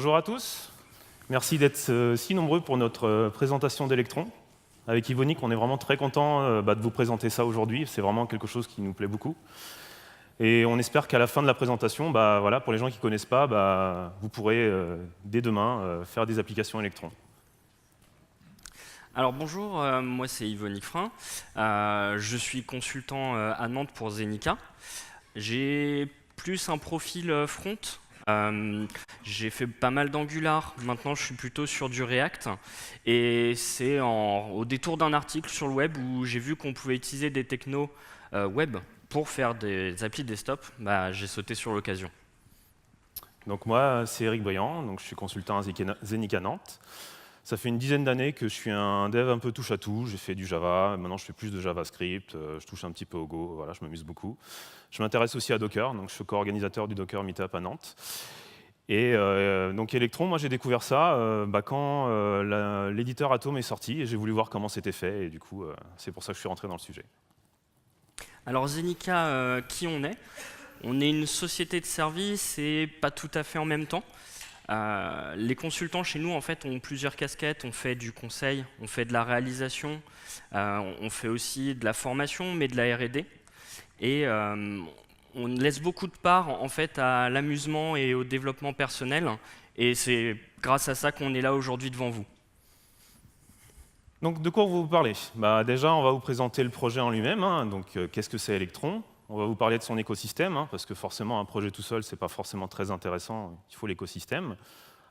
Bonjour à tous. Merci d'être si nombreux pour notre présentation d'Electron. Avec Yvonique, on est vraiment très content de vous présenter ça aujourd'hui. C'est vraiment quelque chose qui nous plaît beaucoup. Et on espère qu'à la fin de la présentation, voilà, pour les gens qui ne connaissent pas, vous pourrez, dès demain, faire des applications Electron. Alors bonjour, moi c'est Yvonique Frein. Je suis consultant à Nantes pour Zenica. J'ai plus un profil front. J'ai fait pas mal d'Angular. Maintenant, je suis plutôt sur du React. Et c'est au détour d'un article sur le web où j'ai vu qu'on pouvait utiliser des technos web pour faire des applis desktop. J'ai sauté sur l'occasion. Donc moi, c'est Eric Briand, donc je suis consultant à Zenica Nantes. Ça fait une dizaine d'années que je suis un dev un peu touche-à-tout. J'ai fait du Java, maintenant je fais plus de JavaScript, je touche un petit peu au Go, voilà, je m'amuse beaucoup. Je m'intéresse aussi à Docker, donc je suis co-organisateur du Docker Meetup à Nantes. Et donc Electron, moi j'ai découvert ça quand l'éditeur Atom est sorti et j'ai voulu voir comment c'était fait et du coup c'est pour ça que je suis rentré dans le sujet. Alors Zenica, qui on est? On est une société de services et pas tout à fait en même temps. Les consultants chez nous en fait ont plusieurs casquettes. On fait du conseil, on fait de la réalisation, on fait aussi de la formation, mais de la R&D. Et on laisse beaucoup de part en fait à l'amusement et au développement personnel. Et c'est grâce à ça qu'on est là aujourd'hui devant vous. Donc de quoi vous parlez? Déjà, on va vous présenter le projet en lui-même. Donc qu'est-ce que c'est Electron? On va vous parler de son écosystème, parce que forcément, un projet tout seul, ce n'est pas forcément très intéressant, il faut l'écosystème.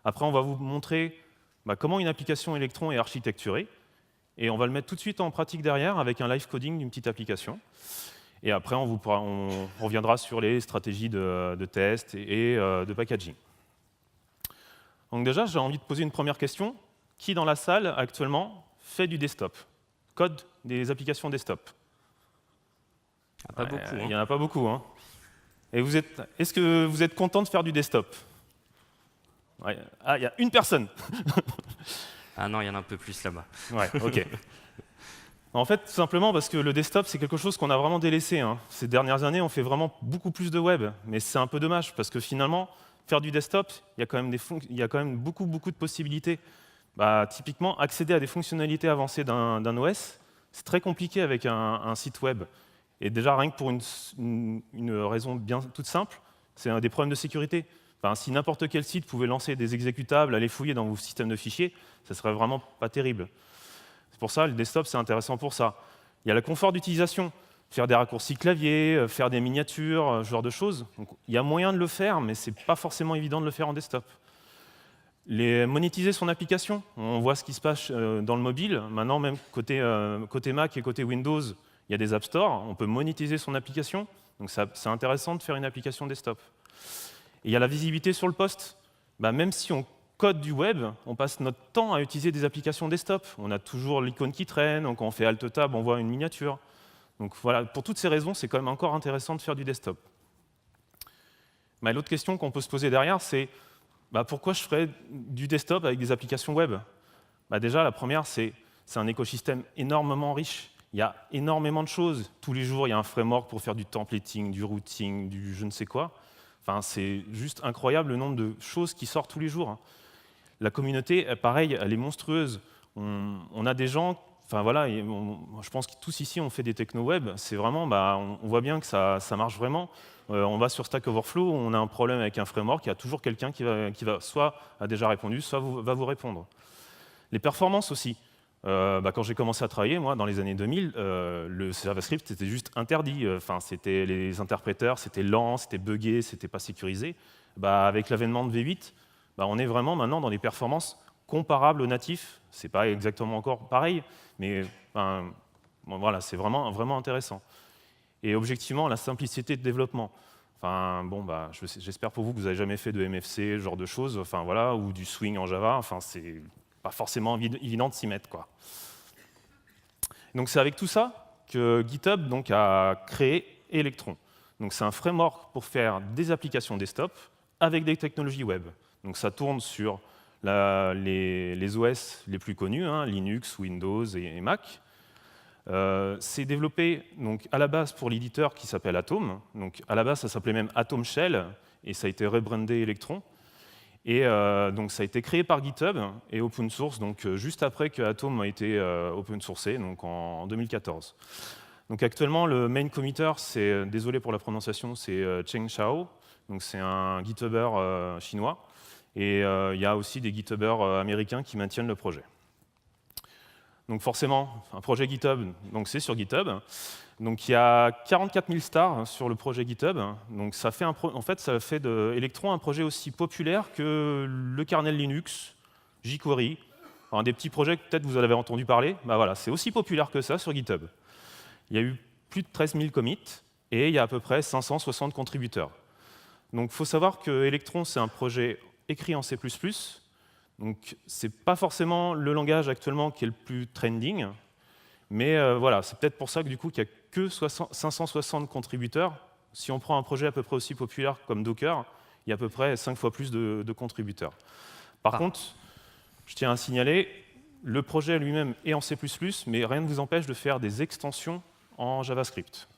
Après, on va vous montrer comment une application Electron est architecturée, et on va le mettre tout de suite en pratique derrière avec un live coding d'une petite application. Et après, on reviendra sur les stratégies de test et de packaging. Donc déjà, j'ai envie de poser une première question. Qui dans la salle, actuellement, fait du desktop? Code des applications desktop? Pas beaucoup. Il n'y en a pas beaucoup. Et est-ce que vous êtes content de faire du desktop? Ah, il y a une personne. Ah non, il y en a un peu plus là-bas. Ouais, ok. En fait, tout simplement parce que le desktop, c'est quelque chose qu'on a vraiment délaissé. Ces dernières années, on fait vraiment beaucoup plus de web. Mais c'est un peu dommage, parce que finalement, faire du desktop, il y a quand même beaucoup de possibilités. Typiquement, accéder à des fonctionnalités avancées d'un OS, c'est très compliqué avec un site web. Et déjà, rien que pour une raison bien toute simple, c'est des problèmes de sécurité. Si n'importe quel site pouvait lancer des exécutables, aller fouiller dans vos systèmes de fichiers, ça serait vraiment pas terrible. C'est pour ça, le desktop, c'est intéressant pour ça. Il y a le confort d'utilisation, faire des raccourcis clavier, faire des miniatures, ce genre de choses. Donc, il y a moyen de le faire, mais ce n'est pas forcément évident de le faire en desktop. Monétiser son application, on voit ce qui se passe dans le mobile. Maintenant, même côté Mac et côté Windows, il y a des App Store, on peut monétiser son application. Donc c'est intéressant de faire une application desktop. Et il y a la visibilité sur le poste. Même si on code du web, on passe notre temps à utiliser des applications desktop. On a toujours l'icône qui traîne, donc quand on fait Alt-Tab, on voit une miniature. Donc voilà, pour toutes ces raisons, c'est quand même encore intéressant de faire du desktop. L'autre question qu'on peut se poser derrière, c'est pourquoi je ferais du desktop avec des applications web? Déjà, la première, c'est un écosystème énormément riche. Il y a énormément de choses. Tous les jours, il y a un framework pour faire du templating, du routing, du je ne sais quoi. C'est juste incroyable le nombre de choses qui sortent tous les jours. La communauté, pareil, elle est monstrueuse. On a des gens, je pense que tous ici, on fait des techno-web. C'est vraiment, on voit bien que ça marche vraiment. On va sur Stack Overflow, on a un problème avec un framework, il y a toujours quelqu'un qui va soit a déjà répondu, soit va vous répondre. Les performances aussi. Quand j'ai commencé à travailler, moi, dans les années 2000, le JavaScript c'était juste interdit. C'était les interpréteurs, c'était lent, c'était buggé, c'était pas sécurisé. Avec l'avènement de V8, on est vraiment maintenant dans des performances comparables aux natifs. C'est pas exactement encore pareil, mais voilà, c'est vraiment intéressant. Et objectivement, la simplicité de développement. J'espère pour vous que vous n'avez jamais fait de MFC, ce genre de choses, ou du swing en Java. C'est pas forcément évident de s'y mettre, quoi. Donc c'est avec tout ça que GitHub a créé Electron. Donc c'est un framework pour faire des applications desktop avec des technologies web. Donc ça tourne sur les OS les plus connus, Linux, Windows et Mac. C'est développé donc, à la base pour l'éditeur qui s'appelle Atom. Donc, à la base, ça s'appelait même Atom Shell, et ça a été rebrandé Electron. Et donc ça a été créé par GitHub et open source, donc juste après que Atom a été open sourcé, donc en 2014. Donc actuellement, le main committer, c'est, désolé pour la prononciation, c'est Cheng Shao, donc c'est un GitHubber chinois, et il y a aussi des GitHubbers américains qui maintiennent le projet. Donc forcément, un projet GitHub, donc c'est sur GitHub. Donc il y a 44 000 stars sur le projet GitHub. Donc ça fait en fait, ça fait de Electron un projet aussi populaire que le kernel Linux, jQuery, enfin, des petits projets que peut-être vous en avez entendu parler. Bah voilà, c'est aussi populaire que ça sur GitHub. Il y a eu plus de 13 000 commits et il y a à peu près 560 contributeurs. Donc il faut savoir que Electron, c'est un projet écrit en C++. Donc ce n'est pas forcément le langage actuellement qui est le plus trending, mais voilà, c'est peut-être pour ça que du coup, qu'il n'y a que 560 contributeurs. Si on prend un projet à peu près aussi populaire comme Docker, il y a à peu près 5 fois plus de contributeurs. Par contre, je tiens à signaler, le projet lui-même est en C++, mais rien ne vous empêche de faire des extensions en JavaScript.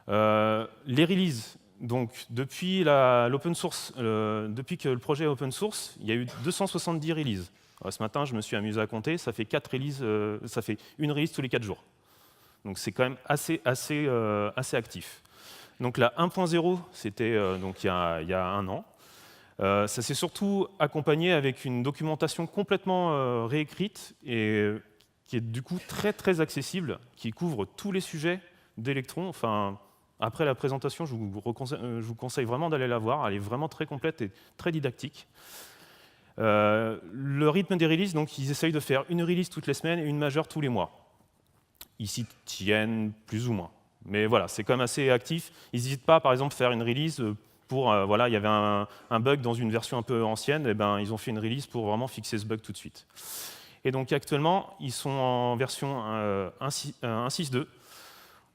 Les releases, donc depuis l'open source, depuis que le projet est open source, il y a eu 270 releases. Ce matin, je me suis amusé à compter, ça fait 4 releases, ça fait une release tous les 4 jours. Donc c'est quand même assez actif. Donc la 1.0, c'était donc il y a un an. Ça s'est surtout accompagné avec une documentation complètement réécrite et qui est du coup très accessible, qui couvre tous les sujets d'Electron. Enfin, après la présentation, je vous conseille vraiment d'aller la voir. Elle est vraiment très complète et très didactique. Le rythme des releases, donc ils essayent de faire une release toutes les semaines et une majeure tous les mois. Ils s'y tiennent plus ou moins. Mais voilà, c'est quand même assez actif. Ils n'hésitent pas, par exemple, à faire une release pour, voilà, il y avait un bug dans une version un peu ancienne, et ben, ils ont fait une release pour vraiment fixer ce bug tout de suite. Et donc actuellement, ils sont en version 1.6.2.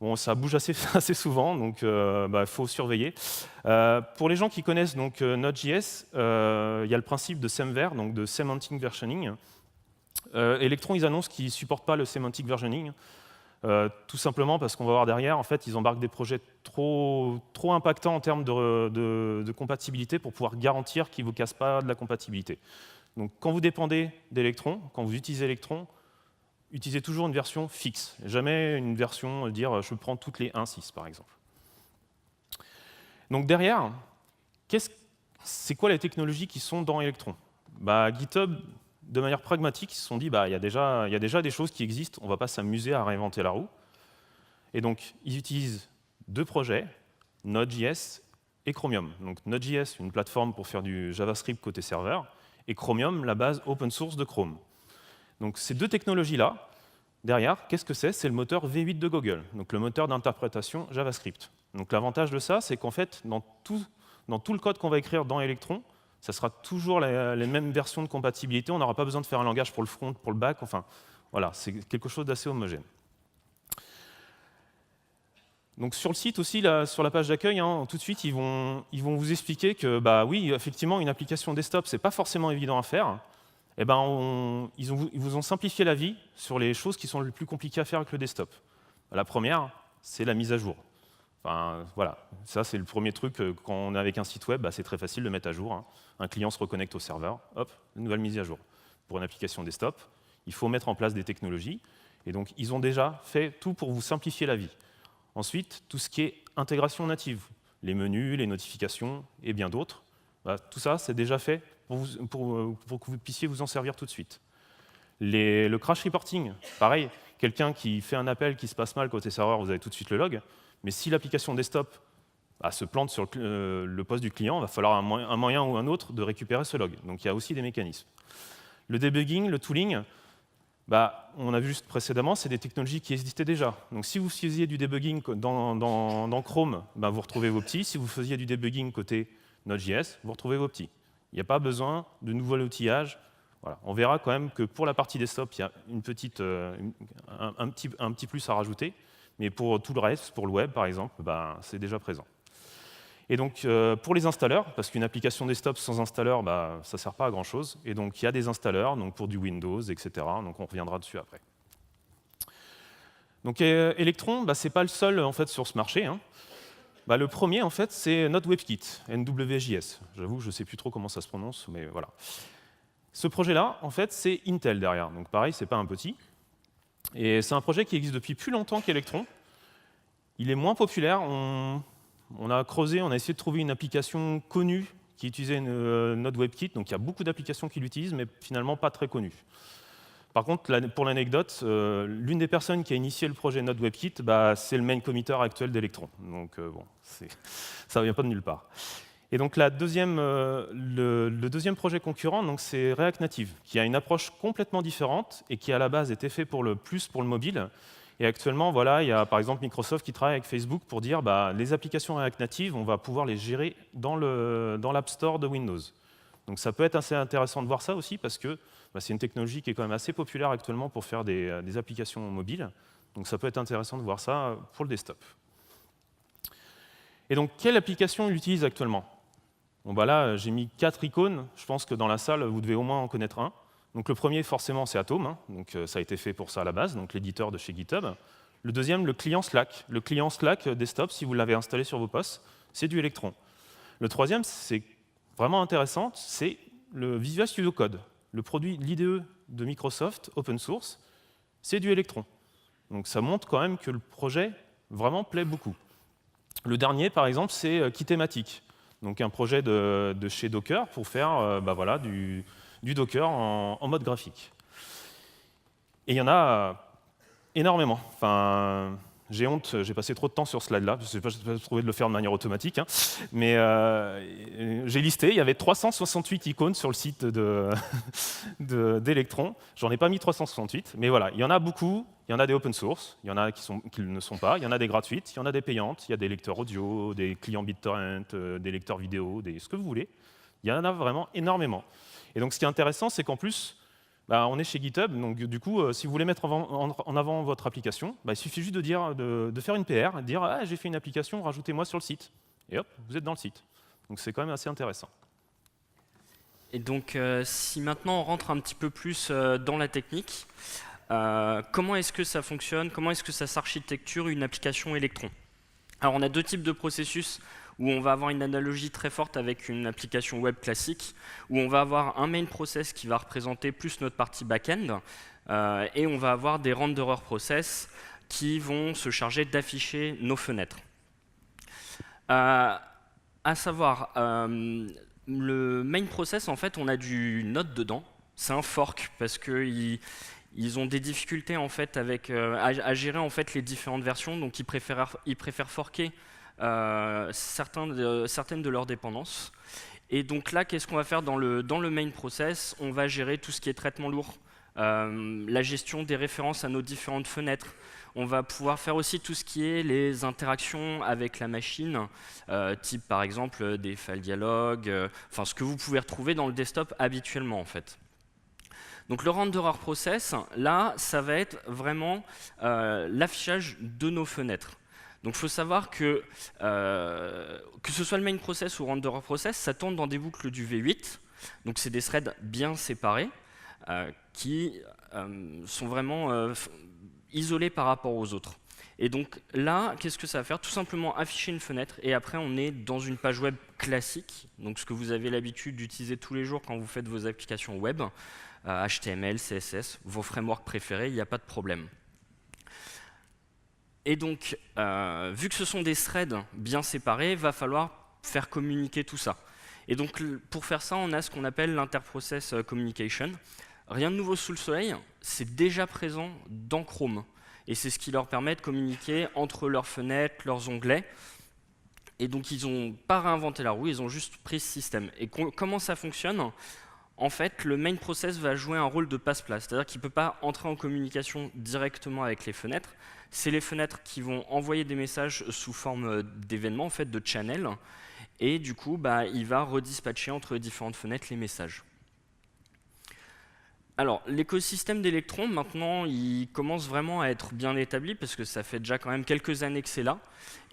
Bon, ça bouge assez souvent, donc faut surveiller. Pour les gens qui connaissent donc, Node.js, il y a le principe de semver, donc de semantic versioning. Electron, ils annoncent qu'ils ne supportent pas le semantic versioning, tout simplement parce qu'on va voir derrière, en fait, ils embarquent des projets trop impactants en termes de compatibilité pour pouvoir garantir qu'ils ne vous cassent pas de la compatibilité. Donc quand vous dépendez d'Electron, quand vous utilisez Electron, utilisez toujours une version fixe, jamais une version, dire je prends toutes les 1.6 par exemple. Donc derrière, c'est quoi les technologies qui sont dans Electron? GitHub, de manière pragmatique, ils se sont dit il y a déjà des choses qui existent, on ne va pas s'amuser à réinventer la roue. Et donc ils utilisent deux projets, Node.js et Chromium. Donc Node.js, une plateforme pour faire du JavaScript côté serveur, et Chromium, la base open source de Chrome. Donc ces deux technologies-là, derrière, qu'est-ce que c'est? C'est le moteur V8 de Google, donc le moteur d'interprétation JavaScript. Donc l'avantage de ça, c'est qu'en fait, dans tout le code qu'on va écrire dans Electron, ça sera toujours les mêmes versions de compatibilité. On n'aura pas besoin de faire un langage pour le front, pour le back. Enfin, voilà, c'est quelque chose d'assez homogène. Donc sur le site aussi, là, sur la page d'accueil, tout de suite, ils vont vous expliquer que, oui, effectivement, une application desktop, c'est pas forcément évident à faire. Eh ben, ils vous ont simplifié la vie sur les choses qui sont les plus compliquées à faire avec le desktop. La première, c'est la mise à jour. Enfin, voilà, ça c'est le premier truc, quand on est avec un site web, c'est très facile de mettre à jour. Un client se reconnecte au serveur, hop, une nouvelle mise à jour. Pour une application desktop, il faut mettre en place des technologies, et donc ils ont déjà fait tout pour vous simplifier la vie. Ensuite, tout ce qui est intégration native, les menus, les notifications et bien d'autres, tout ça c'est déjà fait pour que vous puissiez vous en servir tout de suite. Le crash reporting, pareil, quelqu'un qui fait un appel qui se passe mal côté serveur, vous avez tout de suite le log. Mais si l'application desktop se plante sur le poste du client, il va falloir un moyen ou un autre de récupérer ce log. Donc il y a aussi des mécanismes. Le debugging, le tooling, on a vu juste précédemment, c'est des technologies qui existaient déjà. Donc si vous faisiez du debugging dans Chrome, vous retrouvez vos petits. Si vous faisiez du debugging côté Node.js, vous retrouvez vos petits. Il n'y a pas besoin de nouvel outillage. Voilà. On verra quand même que pour la partie desktop, il y a un petit plus à rajouter. Mais pour tout le reste, pour le web par exemple, c'est déjà présent. Et donc pour les installeurs, parce qu'une application desktop sans installeur, ça ne sert pas à grand chose. Et donc il y a des installeurs donc pour du Windows, etc. Donc on reviendra dessus après. Donc Electron, ce n'est pas le seul en fait sur ce marché. Le premier, en fait, c'est Node WebKit, NWJS. J'avoue, je ne sais plus trop comment ça se prononce, mais voilà. Ce projet-là, en fait, c'est Intel derrière. Donc pareil, c'est pas un petit. Et c'est un projet qui existe depuis plus longtemps qu'Electron. Il est moins populaire. On a creusé, on a essayé de trouver une application connue qui utilisait Node WebKit. Donc il y a beaucoup d'applications qui l'utilisent, mais finalement pas très connues. Par contre, pour l'anecdote, l'une des personnes qui a initié le projet Node WebKit, c'est le main committer actuel d'Electron. Donc bon, ça ne vient pas de nulle part. Et donc le deuxième projet concurrent, c'est React Native, qui a une approche complètement différente et qui à la base était fait pour le mobile. Et actuellement, voilà, il y a par exemple Microsoft qui travaille avec Facebook pour dire les applications React Native, on va pouvoir les gérer dans l'App Store de Windows. Donc ça peut être assez intéressant de voir ça aussi parce que c'est une technologie qui est quand même assez populaire actuellement pour faire des applications mobiles. Donc ça peut être intéressant de voir ça pour le desktop. Et donc, quelle application il utilise actuellement? Bon, là, j'ai mis 4 icônes. Je pense que dans la salle, vous devez au moins en connaître un. Donc le premier, forcément, c'est Atom. Donc ça a été fait pour ça à la base, donc l'éditeur de chez GitHub. Le deuxième, le client Slack. Le client Slack desktop, si vous l'avez installé sur vos postes, c'est du Electron. Le troisième, c'est vraiment intéressant, c'est le Visual Studio Code. Le produit, l'IDE de Microsoft, open source, c'est du Electron. Donc ça montre quand même que le projet vraiment plaît beaucoup. Le dernier, par exemple, c'est Kitematic, donc un projet de chez Docker pour faire du Docker en mode graphique. Et il y en a énormément. Enfin, j'ai honte, j'ai passé trop de temps sur ce slide-là, je n'ai pas trouvé de le faire de manière automatique, mais j'ai listé, il y avait 368 icônes sur le site d'Electron. J'en ai pas mis 368, mais voilà, il y en a beaucoup. Il y en a des open source, il y en a qui ne le sont pas, il y en a des gratuites, il y en a des payantes, il y a des lecteurs audio, des clients BitTorrent, des lecteurs vidéo, ce que vous voulez. Il y en a vraiment énormément. Et donc ce qui est intéressant, c'est qu'en plus, on est chez GitHub, donc du coup, si vous voulez mettre en avant votre application, il suffit juste de faire une PR, de dire « j'ai fait une application, rajoutez-moi sur le site ». Et hop, vous êtes dans le site. Donc c'est quand même assez intéressant. Et donc, si maintenant on rentre un petit peu plus dans la technique, comment est-ce que ça fonctionne? Comment est-ce que ça s'architecture une application Electron? Alors, on a deux types de processus où on va avoir une analogie très forte avec une application web classique, où on va avoir un main process qui va représenter plus notre partie back-end, et on va avoir des renderer process qui vont se charger d'afficher nos fenêtres. À savoir, le main process, en fait, on a du Node dedans. C'est un fork parce qu'ils ont des difficultés en fait à gérer en fait les différentes versions, donc ils préfèrent forker certaines de leurs dépendances. Et donc là, qu'est-ce qu'on va faire dans le main process? On va gérer tout ce qui est traitement lourd, la gestion des références à nos différentes fenêtres. On va pouvoir faire aussi tout ce qui est les interactions avec la machine, type par exemple des file dialogues, enfin ce que vous pouvez retrouver dans le desktop habituellement en fait. Donc le renderer process, là, ça va être vraiment l'affichage de nos fenêtres. Donc il faut savoir que ce soit le main process ou renderer process, ça tourne dans des boucles du V8. Donc c'est des threads bien séparés qui sont vraiment isolés par rapport aux autres. Et donc là, qu'est-ce que ça va faire? Tout simplement afficher une fenêtre et après on est dans une page web classique, donc ce que vous avez l'habitude d'utiliser tous les jours quand vous faites vos applications web, HTML, CSS, vos frameworks préférés, il n'y a pas de problème. Et donc, vu que ce sont des threads bien séparés, il va falloir faire communiquer tout ça. Et donc pour faire ça, on a ce qu'on appelle l'interprocess communication. Rien de nouveau sous le soleil, c'est déjà présent dans Chrome. Et c'est ce qui leur permet de communiquer entre leurs fenêtres, leurs onglets. Et donc ils n'ont pas réinventé la roue, ils ont juste pris ce système. Et comment ça fonctionne? En fait, le main process va jouer un rôle de passe-place, c'est-à-dire qu'il ne peut pas entrer en communication directement avec les fenêtres. C'est les fenêtres qui vont envoyer des messages sous forme d'événements, en fait, de channel. Et du coup, il va redispatcher entre les différentes fenêtres les messages. Alors, l'écosystème d'Electron, maintenant, il commence vraiment à être bien établi parce que ça fait déjà quand même quelques années que c'est là.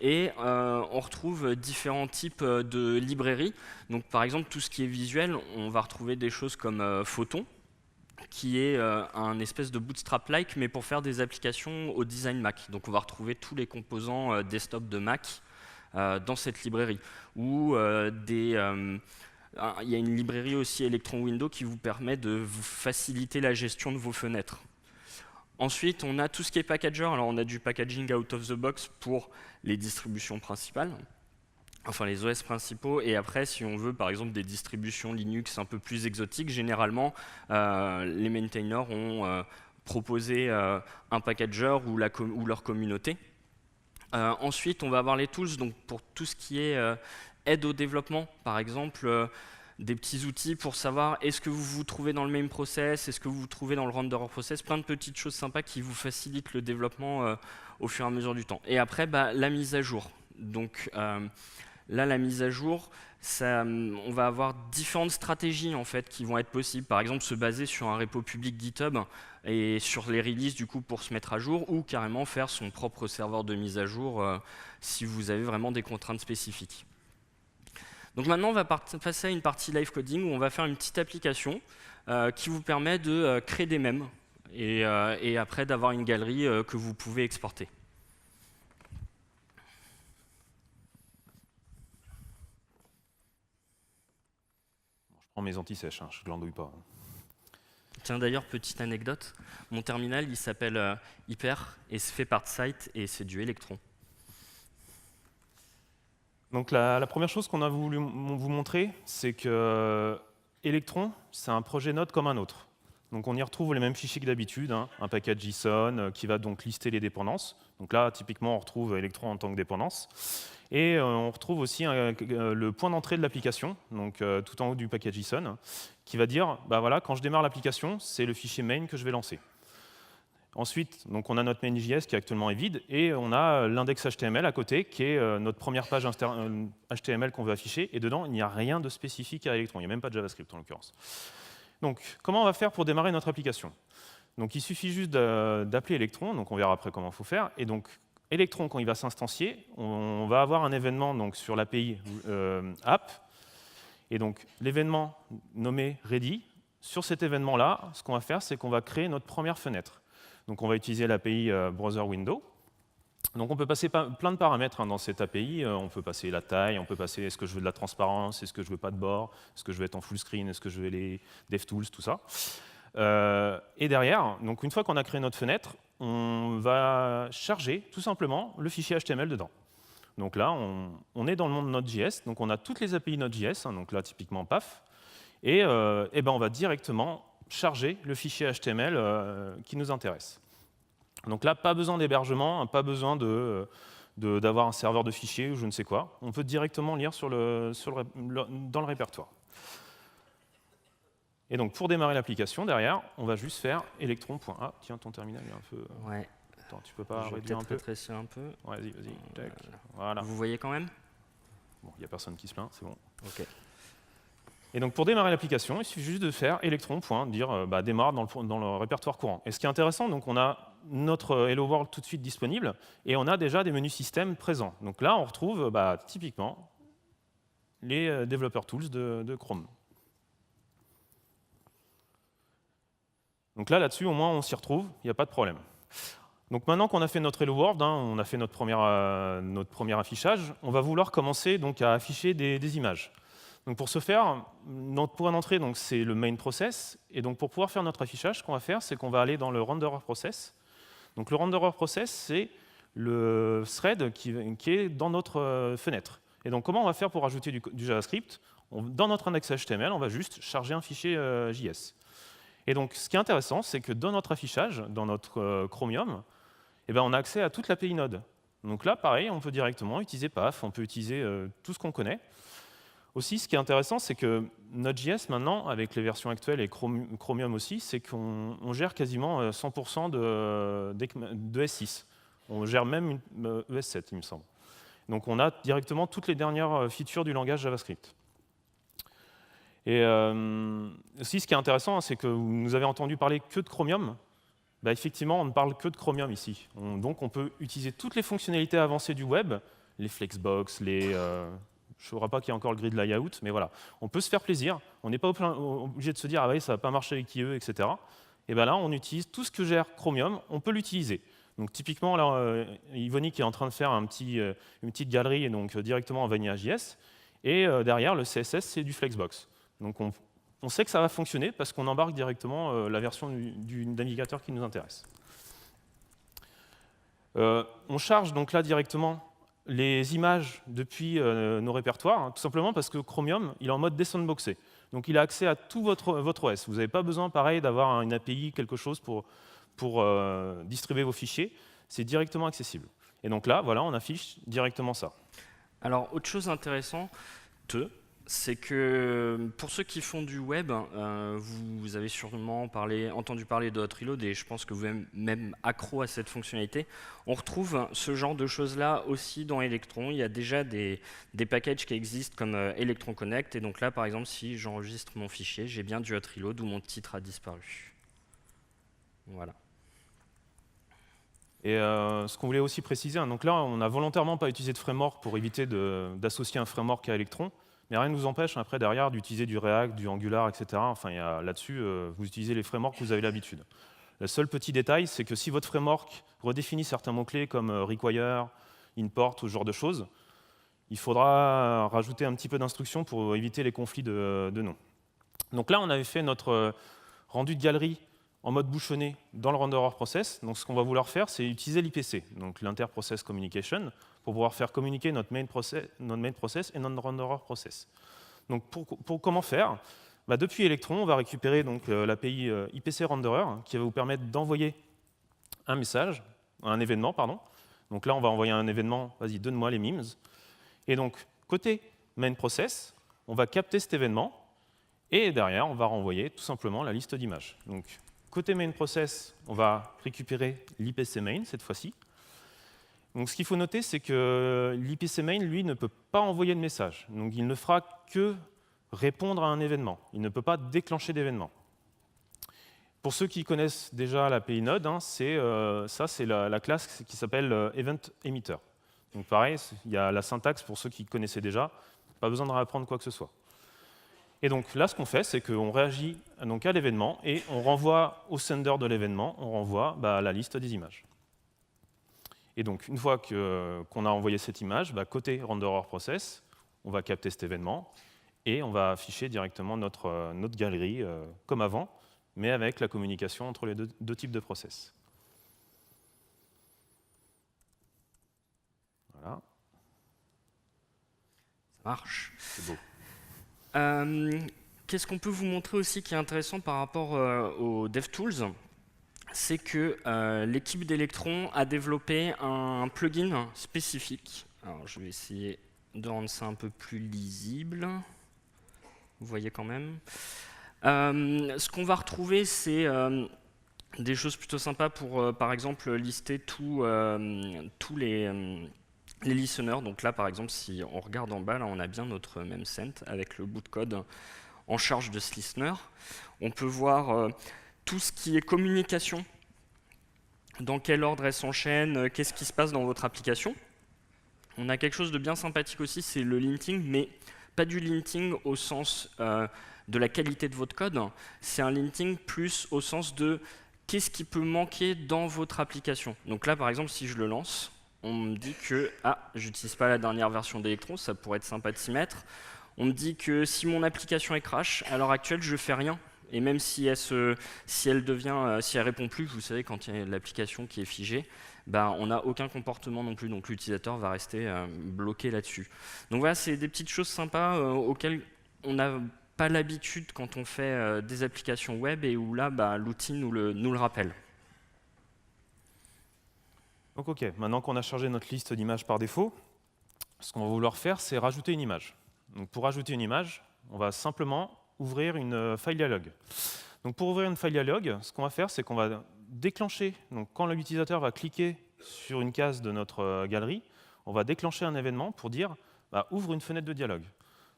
Et on retrouve différents types de librairies. Donc, par exemple, tout ce qui est visuel, on va retrouver des choses comme Photon, qui est un espèce de bootstrap-like, mais pour faire des applications au design Mac. Donc, on va retrouver tous les composants desktop de Mac dans cette librairie. Ou il y a une librairie aussi Electron Window qui vous permet de vous faciliter la gestion de vos fenêtres. Ensuite, on a tout ce qui est packager. Alors, on a du packaging out of the box pour les distributions principales, enfin les OS principaux. Et après, si on veut, par exemple, des distributions Linux un peu plus exotiques, généralement, les maintainers ont proposé un packager ou leur communauté. Ensuite, on va avoir les tools, donc pour tout ce qui est aide au développement, par exemple, des petits outils pour savoir est-ce que vous vous trouvez dans le main process, est-ce que vous vous trouvez dans le renderer process, plein de petites choses sympas qui vous facilitent le développement au fur et à mesure du temps. Et après, la mise à jour. Donc là, la mise à jour, on va avoir différentes stratégies en fait qui vont être possibles. Par exemple, se baser sur un repo public GitHub et sur les releases du coup pour se mettre à jour, ou carrément faire son propre serveur de mise à jour si vous avez vraiment des contraintes spécifiques. Donc maintenant, on va passer à une partie live coding où on va faire une petite application qui vous permet de créer des mèmes et après d'avoir une galerie que vous pouvez exporter. Je prends mes anti-sèches, je ne glandouille pas. Tiens, d'ailleurs, petite anecdote, mon terminal, il s'appelle Hyper et c'est fait par Site et c'est du Electron. Donc la première chose qu'on a voulu vous montrer, c'est que Electron, c'est un projet Node comme un autre. Donc on y retrouve les mêmes fichiers que d'habitude, un package JSON qui va donc lister les dépendances. Donc là, typiquement, on retrouve Electron en tant que dépendance. Et on retrouve aussi le point d'entrée de l'application, donc tout en haut du package JSON, qui va dire, voilà, quand je démarre l'application, c'est le fichier main que je vais lancer. Ensuite, donc on a notre main.js qui actuellement est vide, et on a l'index HTML à côté, qui est notre première page HTML qu'on veut afficher, et dedans, il n'y a rien de spécifique à Electron, il n'y a même pas de JavaScript en l'occurrence. Donc, comment on va faire pour démarrer notre application? Donc, il suffit juste d'appeler Electron, donc on verra après comment il faut faire, et donc, Electron, quand il va s'instancier, on va avoir un événement donc, sur l'API app, et donc l'événement nommé ready. Sur cet événement-là, ce qu'on va faire, c'est qu'on va créer notre première fenêtre. Donc on va utiliser l'API browser window. Donc on peut passer plein de paramètres dans cette API. On peut passer la taille, on peut passer est-ce que je veux de la transparence, est-ce que je veux pas de bord, est-ce que je veux être en full screen, est-ce que je veux les DevTools, tout ça. Et derrière, donc une fois qu'on a créé notre fenêtre, on va charger tout simplement le fichier HTML dedans. Donc là, on est dans le monde Node.js, donc on a toutes les API Node.js, donc là typiquement PAF, et on va directement charger le fichier HTML qui nous intéresse. Donc là, pas besoin d'hébergement, pas besoin d'avoir un serveur de fichiers ou je ne sais quoi. On peut directement lire dans le répertoire. Et donc, pour démarrer l'application, derrière, on va juste faire electron.a. Tiens, ton terminal est un peu... Ouais. Attends, tu peux pas Je vais réduire un peu? rétrécir un peu. Ouais, vas-y. Tac. Voilà. Vous voyez quand même? Bon, il n'y a personne qui se plaint, c'est bon. Ok. Et donc, pour démarrer l'application, il suffit juste de faire electron. Dire démarre dans le répertoire courant. Et ce qui est intéressant, donc, on a notre Hello World tout de suite disponible et on a déjà des menus système présents. Donc là, on retrouve typiquement les Developer Tools de Chrome. Donc là-dessus, au moins, on s'y retrouve, il n'y a pas de problème. Donc maintenant qu'on a fait notre Hello World, on a fait notre premier affichage, on va vouloir commencer donc, à afficher des images. Donc pour ce faire, notre point d'entrée, c'est le main process. Et donc pour pouvoir faire notre affichage, ce qu'on va faire, c'est qu'on va aller dans le renderer process. Donc le renderer process, c'est le thread qui est dans notre fenêtre. Et donc comment on va faire pour ajouter du JavaScript? Dans notre index HTML, on va juste charger un fichier JS. Et donc ce qui est intéressant, c'est que dans notre affichage, dans notre Chromium, on a accès à toute l'API Node. Donc là, pareil, on peut directement utiliser PAF, on peut utiliser tout ce qu'on connaît. Aussi, ce qui est intéressant, c'est que Node.js, maintenant, avec les versions actuelles et Chromium aussi, c'est qu'on gère quasiment 100% de S6. On gère même ES7, il me semble. Donc on a directement toutes les dernières features du langage JavaScript. Et aussi, ce qui est intéressant, c'est que vous avez entendu parler que de Chromium. Effectivement, on ne parle que de Chromium ici. Donc on peut utiliser toutes les fonctionnalités avancées du web, les flexbox, je ne saurais pas qu'il y a encore le grid layout, mais voilà. On peut se faire plaisir. On n'est pas obligé de se dire « Ah oui, ça ne va pas marcher avec IE, etc. » Et bien là, on utilise tout ce que gère Chromium, on peut l'utiliser. Donc typiquement, là, Evonik est en train de faire une petite galerie et donc directement en Vanilla.js. Et derrière, le CSS, c'est du Flexbox. Donc on sait que ça va fonctionner parce qu'on embarque directement la version du navigateur qui nous intéresse. On charge donc là directement les images depuis nos répertoires, hein, tout simplement parce que Chromium, il est en mode desandboxé. Donc il a accès à tout votre OS. Vous n'avez pas besoin, pareil, d'avoir une API, quelque chose pour distribuer vos fichiers. C'est directement accessible. Et donc là, voilà, on affiche directement ça. Alors, autre chose intéressante, c'est que pour ceux qui font du web, vous avez sûrement entendu parler de Hot Reload et je pense que vous êtes même accro à cette fonctionnalité. On retrouve ce genre de choses-là aussi dans Electron. Il y a déjà des packages qui existent comme Electron Connect. Et donc là, par exemple, si j'enregistre mon fichier, j'ai bien du Hot Reload où mon titre a disparu. Voilà. Et ce qu'on voulait aussi préciser, hein, donc là, on n'a volontairement pas utilisé de framework pour éviter d'associer un framework à Electron. Mais rien ne vous empêche après derrière d'utiliser du React, du Angular, etc. Enfin, là-dessus, vous utilisez les frameworks que vous avez l'habitude. Le seul petit détail, c'est que si votre framework redéfinit certains mots-clés comme require, import, ou ce genre de choses, il faudra rajouter un petit peu d'instructions pour éviter les conflits de noms. Donc là, on avait fait notre rendu de galerie en mode bouchonné dans le renderer process. Donc ce qu'on va vouloir faire, c'est utiliser l'IPC, donc l'inter-process communication, pour pouvoir faire communiquer notre main process et notre renderer process. Donc comment faire? Depuis Electron, on va récupérer l'API IPC renderer qui va vous permettre d'envoyer un événement, pardon. Donc là, on va envoyer un événement, vas-y, donne-moi les memes. Et donc, côté main process, on va capter cet événement et derrière, on va renvoyer tout simplement la liste d'images. Donc, côté main process, on va récupérer l'IPC main cette fois-ci. Donc, ce qu'il faut noter, c'est que l'IPC main, lui, ne peut pas envoyer de message. Donc, il ne fera que répondre à un événement. Il ne peut pas déclencher d'événement. Pour ceux qui connaissent déjà l'API Node, hein, c'est la classe qui s'appelle Event Emitter. Donc, pareil, il y a la syntaxe pour ceux qui connaissaient déjà. Pas besoin de réapprendre quoi que ce soit. Et donc là, ce qu'on fait, c'est qu'on réagit donc à l'événement et on renvoie au sender de l'événement, on renvoie la liste des images. Et donc, une fois qu'on a envoyé cette image, côté renderer process, on va capter cet événement et on va afficher directement notre galerie comme avant, mais avec la communication entre les deux types de process. Voilà. Ça marche. C'est beau. Qu'est-ce qu'on peut vous montrer aussi qui est intéressant par rapport aux DevTools? C'est que l'équipe d'Electron a développé un plugin spécifique. Alors, je vais essayer de rendre ça un peu plus lisible. Vous voyez quand même. Ce qu'on va retrouver, c'est des choses plutôt sympas pour, par exemple, lister tous les listeners. Donc là, par exemple, si on regarde en bas, là, on a bien notre memcent avec le bout de code en charge de ce listener. On peut voir tout ce qui est communication, dans quel ordre elle s'enchaîne, qu'est-ce qui se passe dans votre application. On a quelque chose de bien sympathique aussi, c'est le linting, mais pas du linting au sens de la qualité de votre code, c'est un linting plus au sens de qu'est-ce qui peut manquer dans votre application. Donc là, par exemple, si je le lance, on me dit que j'utilise pas la dernière version d'Electron, ça pourrait être sympa de s'y mettre. On me dit que si mon application est crash, à l'heure actuelle, je fais rien. Et même si elle répond plus, vous savez, quand il y a l'application qui est figée, on n'a aucun comportement non plus. Donc l'utilisateur va rester bloqué là-dessus. Donc voilà, c'est des petites choses sympas auxquelles on n'a pas l'habitude quand on fait des applications web et où là, l'outil nous le rappelle. Donc ok, maintenant qu'on a chargé notre liste d'images par défaut, ce qu'on va vouloir faire, c'est rajouter une image. Donc pour rajouter une image, on va simplement ouvrir une file dialog. Donc pour ouvrir une file dialog, ce qu'on va faire, c'est qu'on va déclencher, donc quand l'utilisateur va cliquer sur une case de notre galerie, on va déclencher un événement pour dire ouvre une fenêtre de dialogue.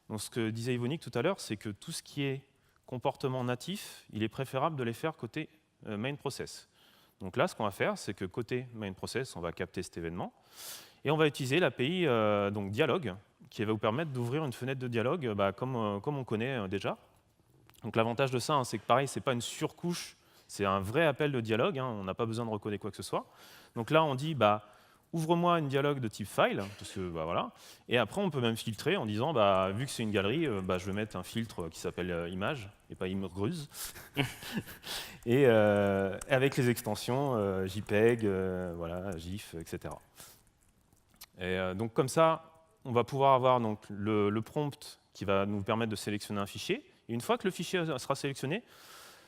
Donc ce que disait Evonik tout à l'heure, c'est que tout ce qui est comportement natif, il est préférable de les faire côté main process. Donc là, ce qu'on va faire, c'est que côté main process, on va capter cet événement et on va utiliser l'API donc dialogue qui va vous permettre d'ouvrir une fenêtre de dialogue comme on connaît déjà. Donc l'avantage de ça, c'est que pareil, c'est pas une surcouche C'est un vrai appel de dialogue, hein, on n'a pas besoin de recoder quoi que ce soit. Donc là, on dit, bah, ouvre-moi un dialogue de type file, parce que, bah, voilà. Et après, on peut même filtrer en disant, bah, vu que c'est une galerie, bah, je vais mettre un filtre qui s'appelle image, et pas imgruz. Et avec les extensions JPEG, voilà, GIF, etc. Et donc comme ça, on va pouvoir avoir donc, le prompt qui va nous permettre de sélectionner un fichier. Et une fois que le fichier sera sélectionné,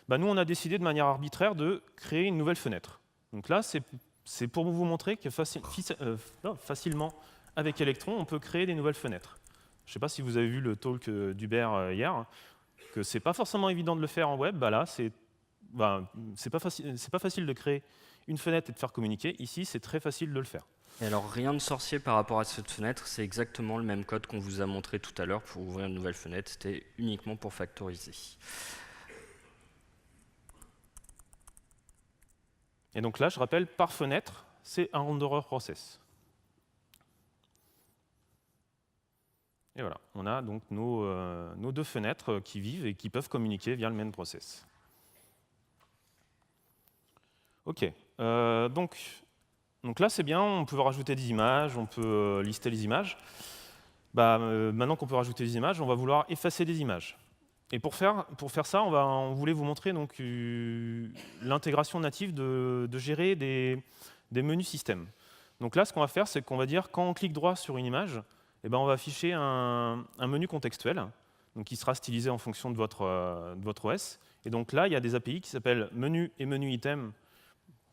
bah, nous, on a décidé de manière arbitraire de créer une nouvelle fenêtre. Donc là, c'est pour vous montrer que facilement, avec Electron, on peut créer des nouvelles fenêtres. Je ne sais pas si vous avez vu le talk d'Hubert hier, que ce n'est pas forcément évident de le faire en web. Bah là, c'est pas facile de créer une fenêtre et de faire communiquer. Ici, c'est très facile de le faire. Et alors, rien de sorcier par rapport à cette fenêtre, c'est exactement le même code qu'on vous a montré tout à l'heure pour ouvrir une nouvelle fenêtre. C'était uniquement pour factoriser. Et donc là, je rappelle, par fenêtre, c'est un renderer process. Et voilà, on a donc nos deux fenêtres qui vivent et qui peuvent communiquer via le main process. OK, donc là, c'est bien, on peut rajouter des images, on peut lister les images. Maintenant qu'on peut rajouter des images, on va vouloir effacer des images. Et pour faire ça, on voulait vous montrer l'intégration native de gérer des menus système. Donc là, ce qu'on va faire, c'est qu'on va dire, quand on clique droit sur une image, eh ben, on va afficher un menu contextuel donc qui sera stylisé en fonction de votre OS. Et donc là, il y a des API qui s'appellent menu et menu item.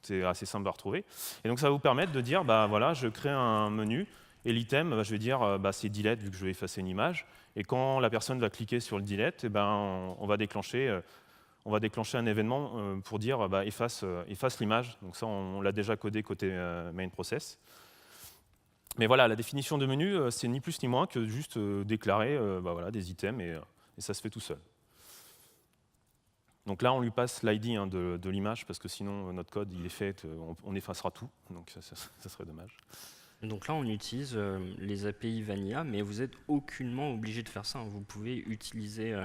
C'est assez simple à retrouver. Et donc ça va vous permettre de dire, bah, voilà, je crée un menu, et l'item, bah, je vais dire, c'est delete, vu que je vais effacer une image. Et quand la personne va cliquer sur le delete, eh ben, on va déclencher un événement pour dire, bah, efface l'image. Donc ça, on l'a déjà codé côté main process. Mais voilà, la définition de menu, c'est ni plus ni moins que juste déclarer bah, voilà, des items, et ça se fait tout seul. Donc là, on lui passe l'ID de l'image, parce que sinon, notre code, il est fait, on effacera tout. Donc ça serait dommage. Donc là, on utilise les API Vanilla, mais vous n'êtes aucunement obligé de faire ça. Vous pouvez utiliser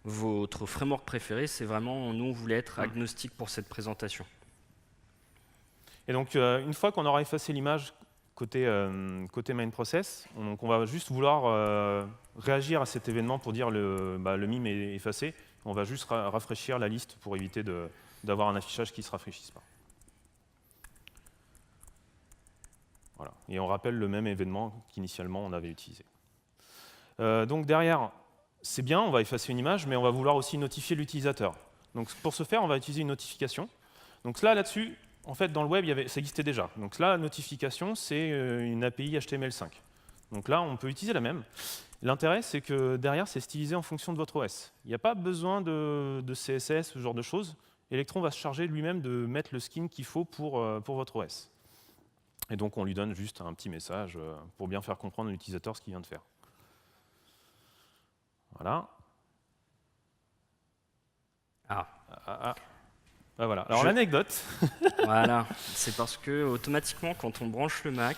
votre framework préféré. C'est vraiment, nous, on voulait être agnostique pour cette présentation. Et donc, une fois qu'on aura effacé l'image côté main process, on va juste vouloir réagir à cet événement pour dire le mime est effacé. On va juste rafraîchir la liste pour éviter d'avoir un affichage qui ne se rafraîchisse pas. Voilà. Et on rappelle le même événement qu'initialement on avait utilisé. Donc derrière, c'est bien, on va effacer une image, mais on va vouloir aussi notifier l'utilisateur. Donc pour ce faire, on va utiliser une notification. Donc là-dessus, en fait, dans le web, ça existait déjà. Donc là, notification, c'est une API HTML5. Donc là, on peut utiliser la même. L'intérêt, c'est que derrière, c'est stylisé en fonction de votre OS. Il n'y a pas besoin de CSS, ce genre de choses. Electron va se charger lui-même de mettre le skin qu'il faut pour votre OS. Et donc, on lui donne juste un petit message pour bien faire comprendre à l'utilisateur ce qu'il vient de faire. Voilà. Voilà. Alors, l'anecdote. Voilà, c'est parce que automatiquement, quand on branche le Mac,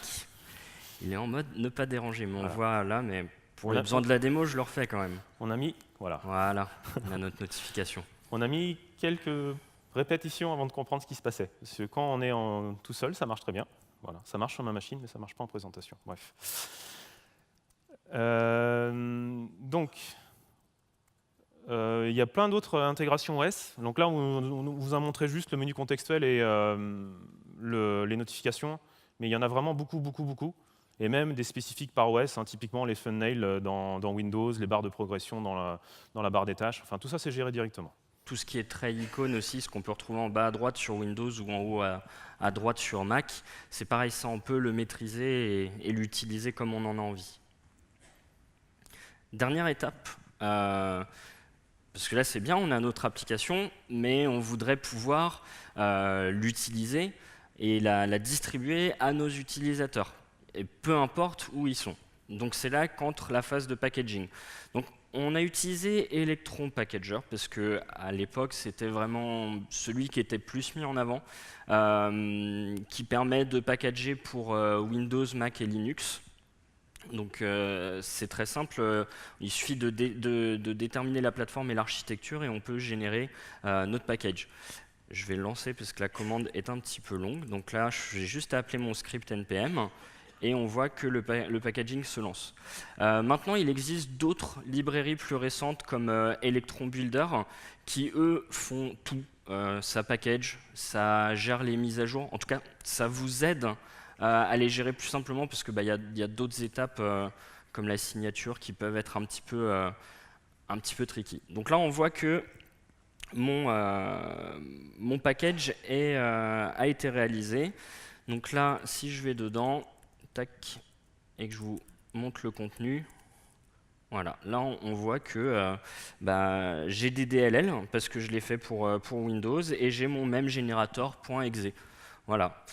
il est en mode ne pas déranger. Mais on le voit là, mais pour les besoins de la démo, je le refais quand même. On a mis, voilà. Voilà, on a notre notification. On a mis quelques répétitions avant de comprendre ce qui se passait. Parce que quand on est tout seul, ça marche très bien. Voilà, ça marche sur ma machine, mais ça ne marche pas en présentation. Bref. Donc, il y a plein d'autres intégrations OS. Donc là, on vous a montré juste le menu contextuel et les notifications, mais il y en a vraiment beaucoup, beaucoup, beaucoup. Et même des spécifiques par OS, typiquement les thumbnails dans Windows, les barres de progression dans la barre des tâches. Enfin, tout ça, c'est géré directement. Tout ce qui est trait icône aussi, ce qu'on peut retrouver en bas à droite sur Windows ou en haut à droite sur Mac, c'est pareil, ça on peut le maîtriser et l'utiliser comme on en a envie. Dernière étape, parce que là c'est bien, on a notre application, mais on voudrait pouvoir l'utiliser et la distribuer à nos utilisateurs, et peu importe où ils sont. Donc c'est là qu'entre la phase de packaging. Donc, on a utilisé Electron Packager parce que à l'époque c'était vraiment celui qui était plus mis en avant, qui permet de packager pour Windows, Mac et Linux. Donc c'est très simple, il suffit de déterminer la plateforme et l'architecture et on peut générer notre package. Je vais le lancer parce que la commande est un petit peu longue. Donc là, j'ai juste à appeler mon script npm et on voit que le packaging se lance. Maintenant, il existe d'autres librairies plus récentes comme Electron Builder qui, eux, font tout. Ça package, ça gère les mises à jour. En tout cas, ça vous aide à les gérer plus simplement parce qu'il y a d'autres étapes comme la signature qui peuvent être un petit peu tricky. Donc là, on voit que mon package a été réalisé. Donc là, si je vais dedans, tac, et que je vous montre le contenu, voilà, là on voit que j'ai des DLL parce que je l'ai fait pour Windows et j'ai mon même générateur.exe. Voilà.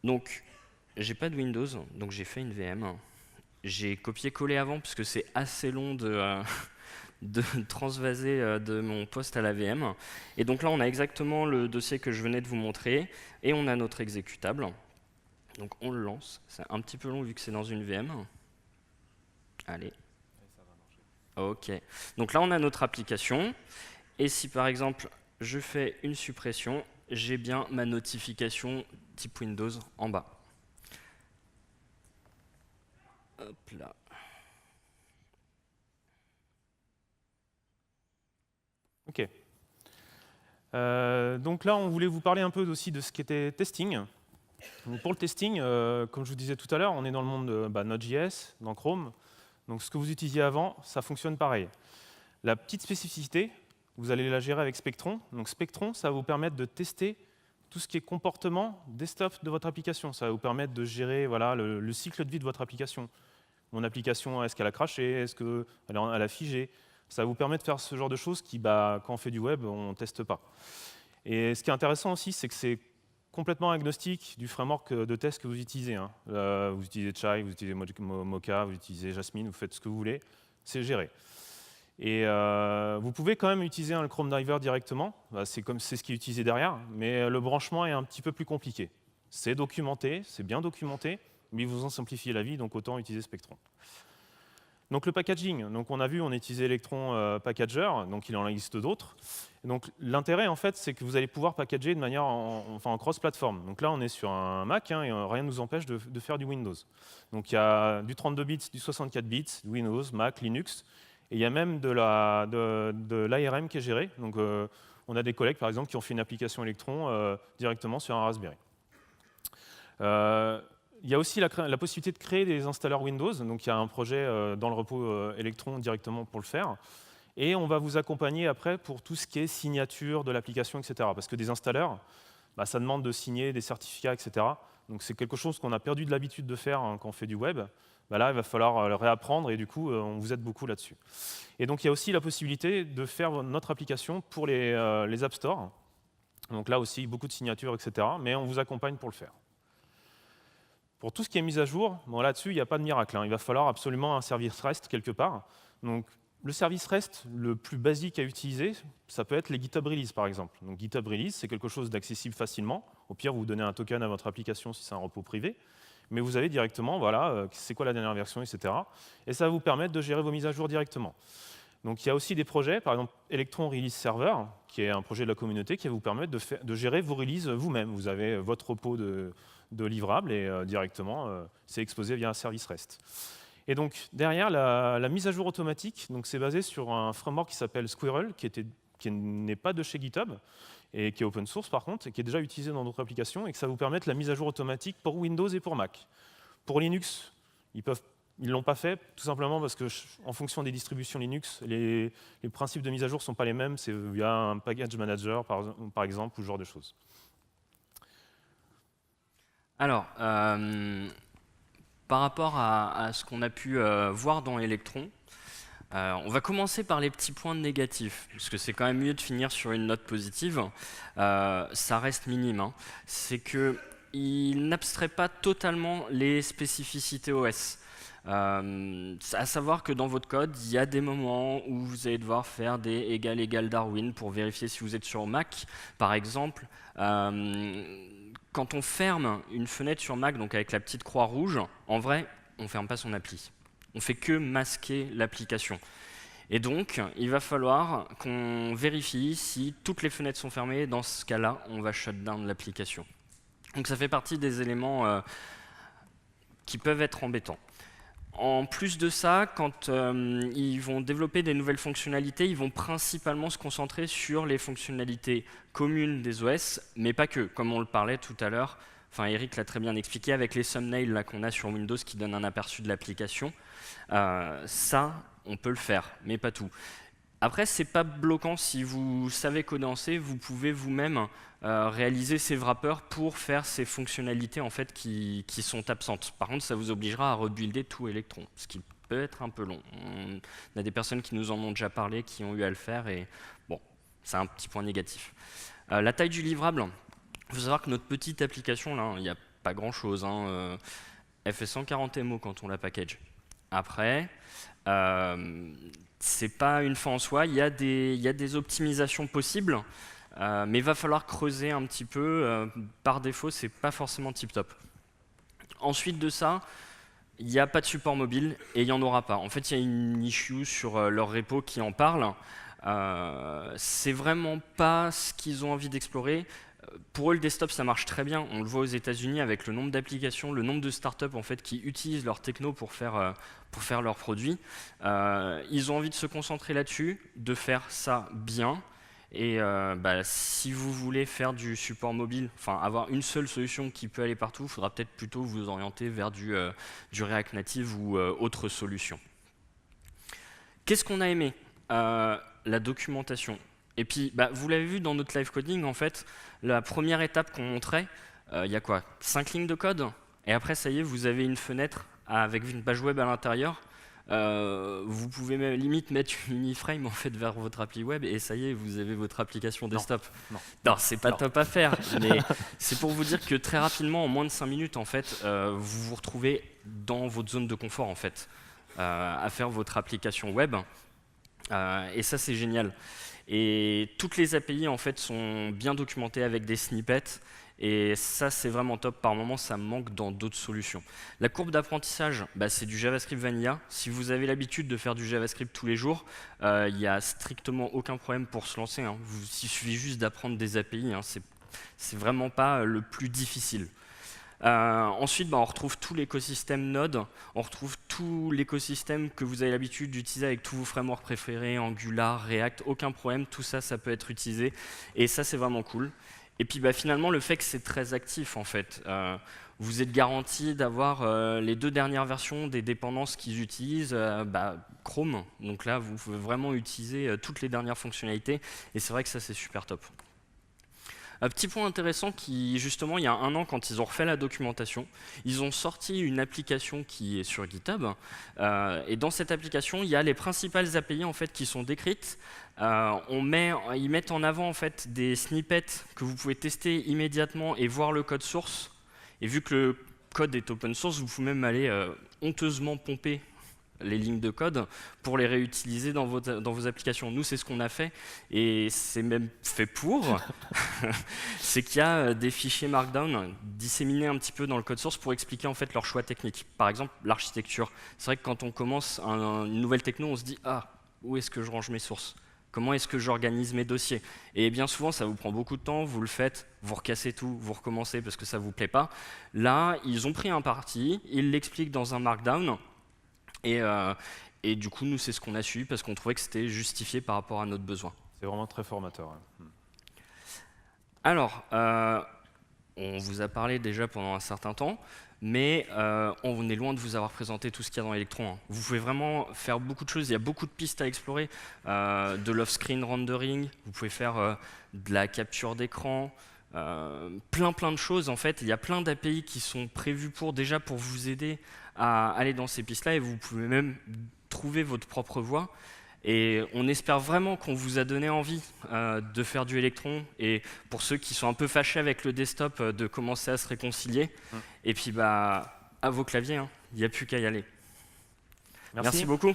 Donc j'ai pas de Windows, donc j'ai fait une VM. J'ai copié-collé avant parce que c'est assez long de transvaser de mon poste à la VM. Et donc là on a exactement le dossier que je venais de vous montrer et on a notre exécutable. Donc on le lance. C'est un petit peu long vu que c'est dans une VM. Allez. OK. Donc là, on a notre application. Et si par exemple, je fais une suppression, j'ai bien ma notification type Windows en bas. Hop là. OK. Donc là, on voulait vous parler un peu aussi de ce qu'était testing. Donc pour le testing, comme je vous disais tout à l'heure, on est dans le monde de Node.js, dans Chrome. Donc ce que vous utilisiez avant, ça fonctionne pareil. La petite spécificité, vous allez la gérer avec Spectron. Donc Spectron, ça va vous permettre de tester tout ce qui est comportement desktop de votre application. Ça va vous permettre de gérer le cycle de vie de votre application. Mon application, est-ce qu'elle a craché? Est-ce qu'elle a figé? Ça va vous permettre de faire ce genre de choses qui, quand on fait du web, on ne teste pas. Et ce qui est intéressant aussi, c'est que c'est complètement agnostique du framework de test que vous utilisez. Vous utilisez Chai, vous utilisez Mocha, vous utilisez Jasmine, vous faites ce que vous voulez, c'est géré. Et vous pouvez quand même utiliser le Chrome Driver directement, c'est ce qui est utilisé derrière, mais le branchement est un petit peu plus compliqué. C'est documenté, c'est bien documenté, mais ils vous en simplifiez la vie, donc autant utiliser Spectron. Donc le packaging, donc on a vu, on a utilisé Electron Packager, donc il en existe d'autres. Donc l'intérêt en fait, c'est que vous allez pouvoir packager de manière en cross-platform. Donc là, on est sur un Mac et rien ne nous empêche de faire du Windows. Donc il y a du 32 bits, du 64 bits, Windows, Mac, Linux, et il y a même de l'ARM qui est géré. Donc on a des collègues par exemple qui ont fait une application Electron directement sur un Raspberry. Il y a aussi la possibilité de créer des installeurs Windows. Donc il y a un projet dans le repo Electron directement pour le faire. Et on va vous accompagner après pour tout ce qui est signature de l'application, etc. Parce que des installeurs, ça demande de signer des certificats, etc. Donc c'est quelque chose qu'on a perdu de l'habitude de faire quand on fait du web. Là, il va falloir le réapprendre et du coup, on vous aide beaucoup là-dessus. Et donc il y a aussi la possibilité de faire notre application pour les App Store. Donc là aussi, beaucoup de signatures, etc. Mais on vous accompagne pour le faire. Pour tout ce qui est mise à jour, là-dessus, il n'y a pas de miracle. Il va falloir absolument un service REST quelque part. Donc, le service REST le plus basique à utiliser, ça peut être les GitHub Release, par exemple. Donc, GitHub Release, c'est quelque chose d'accessible facilement. Au pire, vous donnez un token à votre application si c'est un repos privé. Mais vous avez directement, c'est quoi la dernière version, etc. Et ça va vous permettre de gérer vos mises à jour directement. Donc, il y a aussi des projets, par exemple Electron Release Server, qui est un projet de la communauté qui va vous permettre de gérer vos releases vous-même. Vous avez votre repos de livrables et directement, c'est exposé via un service REST. Et donc, derrière, la mise à jour automatique, c'est basé sur un framework qui s'appelle Squirrel, qui n'est pas de chez GitHub, et qui est open source par contre, et qui est déjà utilisé dans d'autres applications, et que ça va vous permettre la mise à jour automatique pour Windows et pour Mac. Pour Linux, ils ne l'ont pas fait, tout simplement parce que, en fonction des distributions Linux, les principes de mise à jour ne sont pas les mêmes, c'est via un package manager, par exemple, ou ce genre de choses. Alors, par rapport à ce qu'on a pu voir dans Electron, on va commencer par les petits points négatifs, parce que c'est quand même mieux de finir sur une note positive. Ça reste minime. C'est qu'il n'abstrait pas totalement les spécificités OS. À savoir que dans votre code, il y a des moments où vous allez devoir faire des égal Darwin pour vérifier si vous êtes sur Mac, par exemple. Quand on ferme une fenêtre sur Mac, donc avec la petite croix rouge, en vrai, on ne ferme pas son appli. On ne fait que masquer l'application. Et donc, il va falloir qu'on vérifie si toutes les fenêtres sont fermées. Dans ce cas-là, on va shut down l'application. Donc ça fait partie des éléments qui peuvent être embêtants. En plus de ça, quand ils vont développer des nouvelles fonctionnalités, ils vont principalement se concentrer sur les fonctionnalités communes des OS, mais pas que, comme on le parlait tout à l'heure. Enfin, Eric l'a très bien expliqué avec les thumbnails qu'on a sur Windows qui donnent un aperçu de l'application. Ça, on peut le faire, mais pas tout. Après, c'est pas bloquant. Si vous savez coder en C, vous pouvez vous-même réaliser ces wrappers pour faire ces fonctionnalités en fait, qui sont absentes. Par contre, ça vous obligera à rebuilder tout Electron, ce qui peut être un peu long. On a des personnes qui nous en ont déjà parlé, qui ont eu à le faire, et bon, c'est un petit point négatif. La taille du livrable, il faut savoir que notre petite application, là, il n'y a pas grand-chose. Elle fait 140 MO quand on la package. Après, c'est pas une fin en soi, il y a des optimisations possibles, mais il va falloir creuser un petit peu. Par défaut, c'est pas forcément tip-top. Ensuite de ça, il n'y a pas de support mobile et il n'y en aura pas. En fait, il y a une issue sur leur repo qui en parle. C'est vraiment pas ce qu'ils ont envie d'explorer. Pour eux, le desktop, ça marche très bien. On le voit aux États-Unis avec le nombre d'applications, le nombre de startups en fait, qui utilisent leur techno pour faire leurs produits. Ils ont envie de se concentrer là-dessus, de faire ça bien. Et si vous voulez faire du support mobile, enfin avoir une seule solution qui peut aller partout, il faudra peut-être plutôt vous orienter vers du React Native ou autre solution. Qu'est-ce qu'on a aimé? La documentation. Et puis, vous l'avez vu dans notre live coding, en fait, la première étape qu'on montrait, il y a quoi? 5 lignes de code, et après, ça y est, vous avez une fenêtre avec une page web à l'intérieur. Vous pouvez même limite mettre une iframe en fait vers votre appli web, et ça y est, vous avez votre application desktop. Non, c'est pas top à faire, mais c'est pour vous dire que très rapidement, en moins de 5 minutes, en fait, vous vous retrouvez dans votre zone de confort, en fait, à faire votre application web. Et ça, c'est génial. Et toutes les API en fait sont bien documentées avec des snippets, et ça c'est vraiment top. Par moment, ça manque dans d'autres solutions. La courbe d'apprentissage, c'est du JavaScript Vanilla. Si vous avez l'habitude de faire du JavaScript tous les jours, il n'y a strictement aucun problème pour se lancer. Il suffit juste d'apprendre des API. C'est vraiment pas le plus difficile. Ensuite, on retrouve tout l'écosystème Node, on retrouve tout l'écosystème que vous avez l'habitude d'utiliser avec tous vos frameworks préférés, Angular, React, aucun problème, tout ça, ça peut être utilisé, et ça, c'est vraiment cool. Et puis finalement, le fait que c'est très actif, en fait, vous êtes garanti d'avoir les 2 dernières versions des dépendances qu'ils utilisent, Chrome, donc là, vous pouvez vraiment utiliser toutes les dernières fonctionnalités, et c'est vrai que ça, c'est super top. Un petit point intéressant qui, justement, il y a 1 an, quand ils ont refait la documentation, ils ont sorti une application qui est sur GitHub. Et dans cette application, il y a les principales API en fait, qui sont décrites. Ils mettent en avant en fait, des snippets que vous pouvez tester immédiatement et voir le code source. Et vu que le code est open source, vous pouvez même aller honteusement pomper les lignes de code pour les réutiliser dans vos applications. Nous, c'est ce qu'on a fait, et c'est même fait pour. C'est qu'il y a des fichiers Markdown disséminés un petit peu dans le code source pour expliquer en fait leurs choix techniques. Par exemple, l'architecture. C'est vrai que quand on commence une nouvelle techno, on se dit « Ah, où est-ce que je range mes sources ? Comment est-ce que j'organise mes dossiers ?» Et bien souvent, ça vous prend beaucoup de temps, vous le faites, vous recassez tout, vous recommencez parce que ça ne vous plaît pas. Là, ils ont pris un parti, ils l'expliquent dans un Markdown, et du coup, nous, c'est ce qu'on a suivi parce qu'on trouvait que c'était justifié par rapport à notre besoin. C'est vraiment très formateur. Ouais. Alors, on vous a parlé déjà pendant un certain temps, mais on est loin de vous avoir présenté tout ce qu'il y a dans Electron. Vous pouvez vraiment faire beaucoup de choses, il y a beaucoup de pistes à explorer, de l'off-screen rendering, vous pouvez faire de la capture d'écran, plein de choses en fait. Il y a plein d'API qui sont prévues déjà pour vous aider à aller dans ces pistes-là, et vous pouvez même trouver votre propre voie. Et on espère vraiment qu'on vous a donné envie de faire du Electron, et pour ceux qui sont un peu fâchés avec le desktop, de commencer à se réconcilier. Et puis à vos claviers, il n'y a plus qu'à y aller. Merci beaucoup.